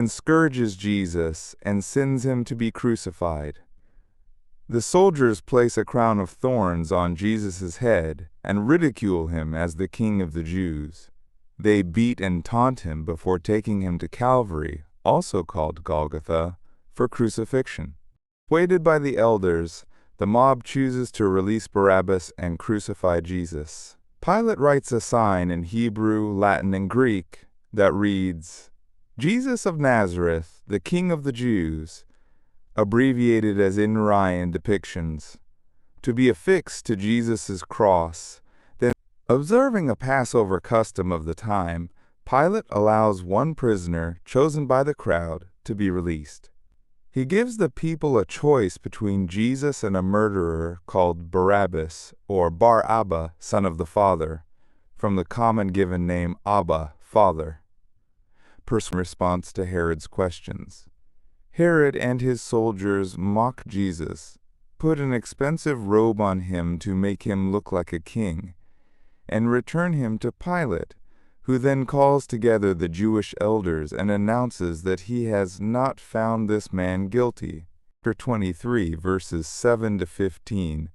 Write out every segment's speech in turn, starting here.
and scourges Jesus and sends him to be crucified. The soldiers place a crown of thorns on Jesus' head and ridicule him as the King of the Jews. They beat and taunt him before taking him to Calvary, also called Golgotha, for crucifixion. Persuaded by the elders, the mob chooses to release Barabbas and crucify Jesus. Pilate writes a sign in Hebrew, Latin, and Greek that reads, "Jesus of Nazareth, the King of the Jews," abbreviated as in Ryan depictions, to be affixed to Jesus' cross. Then, observing a Passover custom of the time, Pilate allows one prisoner, chosen by the crowd, to be released. He gives the people a choice between Jesus and a murderer called Barabbas, or Bar Abba, son of the Father, from the common given name Abba, Father. Response to Herod's questions. Herod and his soldiers mock Jesus, put an expensive robe on him to make him look like a king, and return him to Pilate, who then calls together the Jewish elders and announces that he has not found this man guilty. Chapter 23, verses 7 to 15,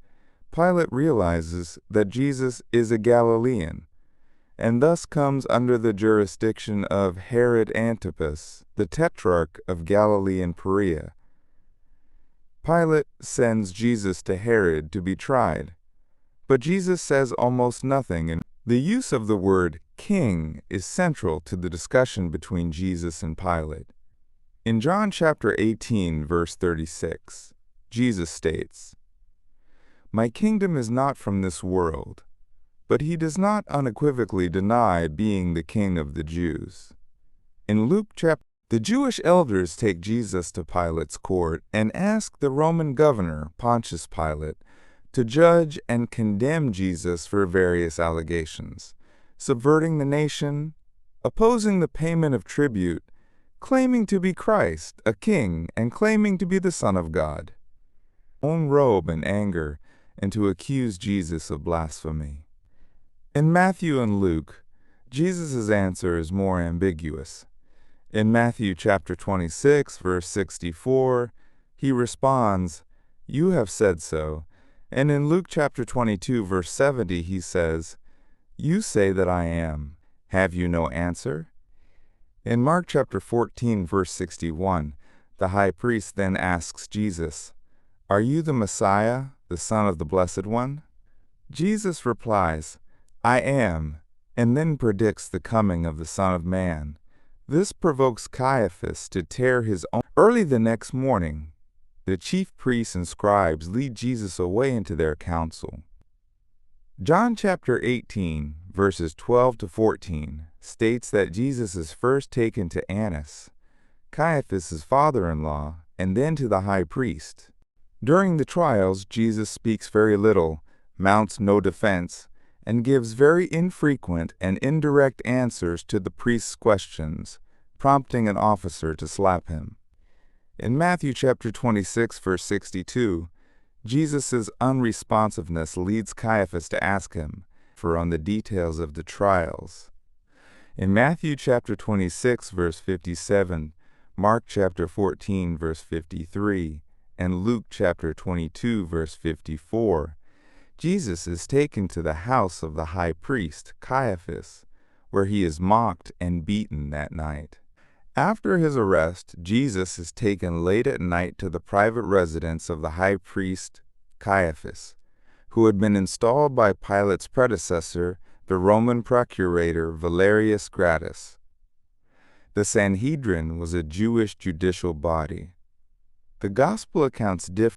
Pilate realizes that Jesus is a Galilean, and thus comes under the jurisdiction of Herod Antipas, the tetrarch of Galilee and Perea. Pilate sends Jesus to Herod to be tried, but Jesus says almost nothing, and the use of the word king is central to the discussion between Jesus and Pilate. In John chapter 18, verse 36, Jesus states, "My kingdom is not from this world," but he does not unequivocally deny being the king of the Jews. In Luke chapter, the Jewish elders take Jesus to Pilate's court and ask the Roman governor, Pontius Pilate, to judge and condemn Jesus for various allegations: subverting the nation, opposing the payment of tribute, claiming to be Christ, a king, and claiming to be the Son of God. Own robe in anger, and to accuse Jesus of blasphemy. In Matthew and Luke, Jesus' answer is more ambiguous. In Matthew chapter 26, verse 64, he responds, "You have said so." And in Luke chapter 22, verse 70, he says, "You say that I am. Have you no answer?" In Mark chapter 14, verse 61, the high priest then asks Jesus, "Are you the Messiah, the Son of the Blessed One?" Jesus replies, "I am," and then predicts the coming of the Son of Man. This provokes Caiaphas to tear his own. Early the next morning, the chief priests and scribes lead Jesus away into their council. John chapter 18, verses 12 to 14, states that Jesus is first taken to Annas, Caiaphas' father-in-law, and then to the high priest. During the trials, Jesus speaks very little, mounts no defense, and gives very infrequent and indirect answers to the priest's questions, prompting an officer to slap him. In Matthew chapter 26, verse 62, Jesus' unresponsiveness leads Caiaphas to ask him on the details of the trials. In Matthew chapter 26, verse 57, Mark chapter 14, verse 53, and Luke chapter 22, verse 54, Jesus is taken to the house of the high priest, Caiaphas, where he is mocked and beaten that night. After his arrest, Jesus is taken late at night to the private residence of the high priest, Caiaphas, who had been installed by Pilate's predecessor, the Roman procurator Valerius Gratus. The Sanhedrin was a Jewish judicial body. The Gospel accounts differ.